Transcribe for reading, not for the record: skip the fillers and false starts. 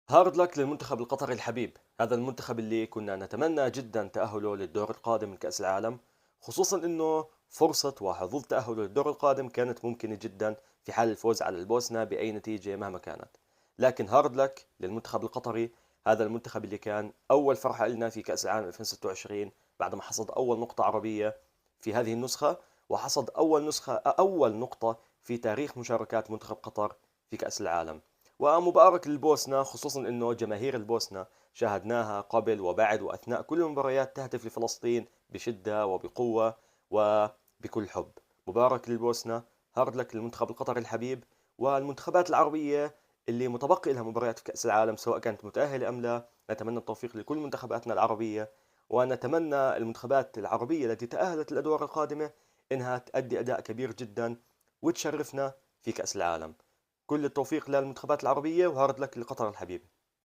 هارد لك للمنتخب القطري الحبيب. هذا المنتخب اللي كنا نتمنى جدا تأهله للدور القادم من كأس العالم، خصوصا انه فرصة وحظوظ تأهله للدور القادم كانت ممكنة جدا في حال الفوز على البوسنة بأي نتيجة مهما كانت. لكن هارد لك للمنتخب القطري، هذا المنتخب اللي كان أول فرحة لنا في كأس العالم 2026 بعد ما حصد أول نقطة عربية في هذه النسخة، وحصد أول نقطة في تاريخ مشاركات منتخب قطر في كأس العالم. ومبارك للبوسنة، خصوصا أنه جماهير البوسنة شاهدناها قبل وبعد وأثناء كل المباريات تهتف لفلسطين بشدة وبقوة وبكل حب. مبارك للبوسنة، هارد لك للمنتخب القطري الحبيب. والمنتخبات العربية اللي متبقي لها مباريات في كأس العالم سواء كانت متأهلة أم لا، نتمنى التوفيق لكل منتخباتنا العربية، ونتمنى المنتخبات العربية التي تأهلت للأدوار القادمة إنها تؤدي أداء كبير جدا وتشرفنا في كأس العالم. كل التوفيق للمنتخبات العربية، وهارد لك لقطر الحبيبة.